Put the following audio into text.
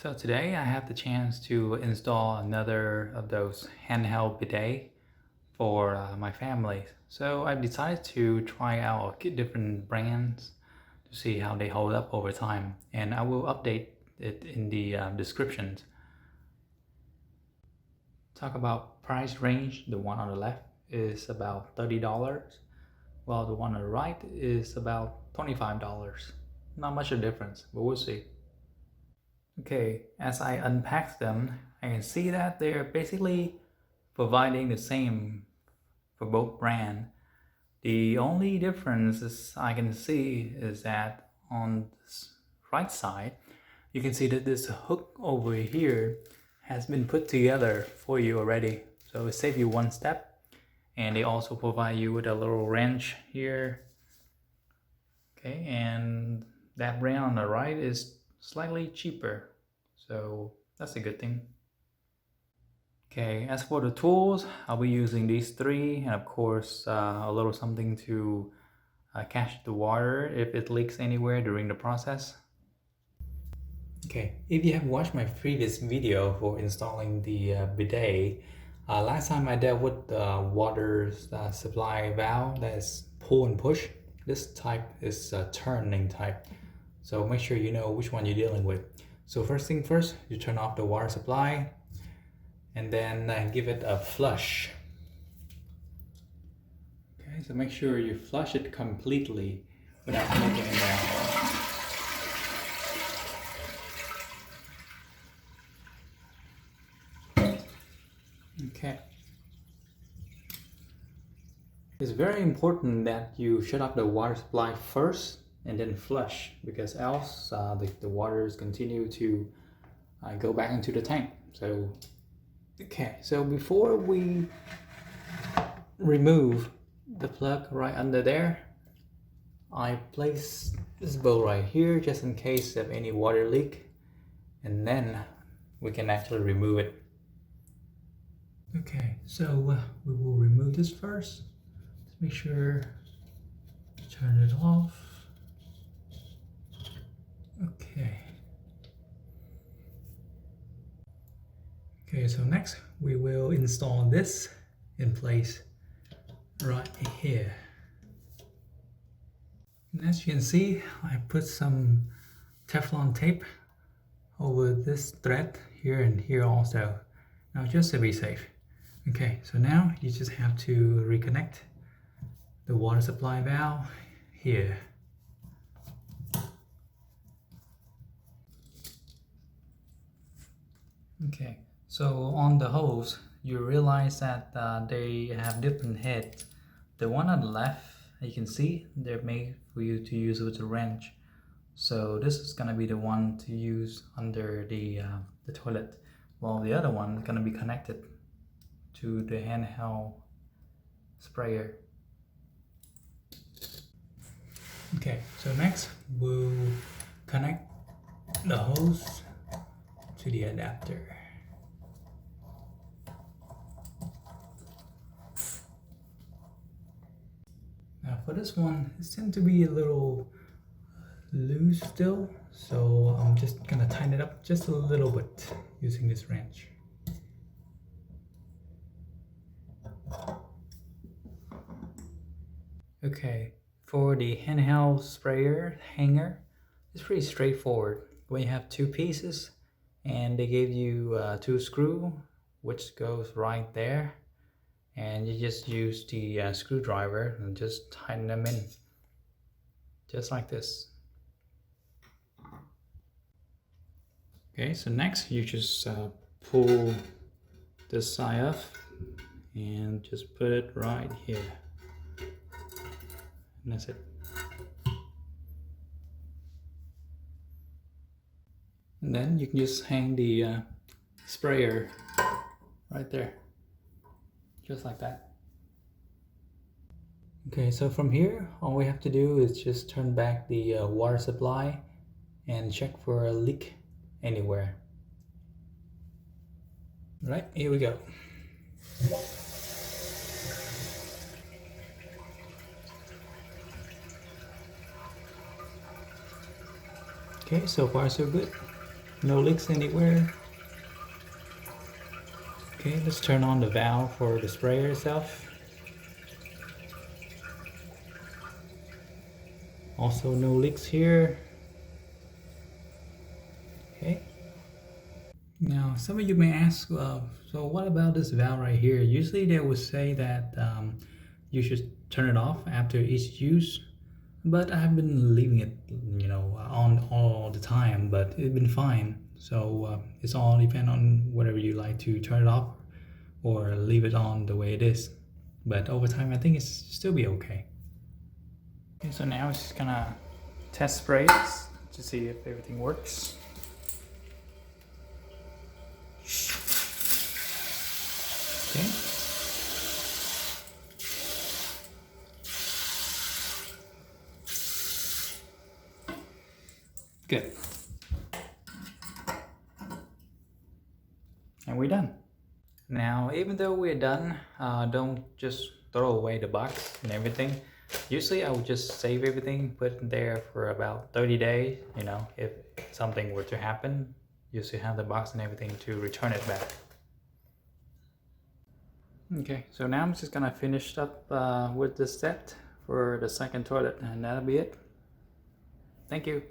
So today I have the chance to install another of those handheld bidet for my family. So I've decided to try out different brands to see how they hold up over time, and I will update it in the descriptions. Talk about price range. The one on the left is about $30, while the one on the right is about $25. Not much of a difference, but we'll see. Okay, as I unpack them, I can see that they're basically providing the same for both brands. The only difference I can see is that on this right side, you can see that this hook over here has been put together for you already. So it saves you one step, and they also provide you with a little wrench here. Okay, and that brand on the right is slightly cheaper, so that's a good thing. Okay, as for the tools, I'll be using these three, and of course a little something to catch the water if it leaks anywhere during the process. Okay, if you have watched my previous video for installing the bidet, last time I dealt with the water supply valve that is pull and push. This type is a turning type, so make sure you know which one you're dealing with. So first thing first, you turn off the water supply and then give it a flush. Okay, so make sure you flush it completely without making it down. Okay. It's very important that you shut off the water supply first and then flush, because else the waters continue to go back into the tank. So, okay, so before we remove the plug right under there, I place this bowl right here just in case of any water leak, and then we can actually remove it. Okay, so we will remove this first. Let's make sure to turn it off. Okay. Okay, so next we will install this in place right here. And as you can see, I put some Teflon tape over this thread here and here also. Now just to be safe. Okay, so now you just have to reconnect the water supply valve here. Okay, so on the hose, you realize that they have different heads. The one on the left, you can see, they're made for you to use with a wrench. So this is gonna be the one to use under the toilet, while the other one is gonna be connected to the handheld sprayer. Okay, so next we'll connect the hose to the adapter. Now for this one, it seems to be a little loose still, so I'm just gonna tighten it up just a little bit using this wrench. Okay, for the handheld sprayer hanger, it's pretty straightforward. When you have two pieces and they gave you two screws, which goes right there, and you just use the screwdriver and just tighten them in, just like this. Okay, so next you just pull this side off and just put it right here. And that's it. And then you can just hang the sprayer right there, just like that. Okay, so from here, all we have to do is just turn back the water supply and check for a leak anywhere. All right, here we go. Okay, so far so good. No leaks anywhere. Okay, let's turn on the valve for the sprayer itself. Also no leaks here. Okay. Now, some of you may ask, so what about this valve right here? Usually they would say that you should turn it off after each use, but I've been leaving it, on all the time, but it's been fine. So it's all depend on whatever you like to turn it off or leave it on the way it is. But over time, I think it's still be okay. Okay, so now it's just gonna test spray this to see if everything works. Okay. Good. And we're done. Now, even though we're done, don't just throw away the box and everything. Usually I would just save everything, put it there for about 30 days. If something were to happen, you still have the box and everything to return it back. Okay, so now I'm just gonna finish up with this set for the second toilet, and that'll be it. Thank you.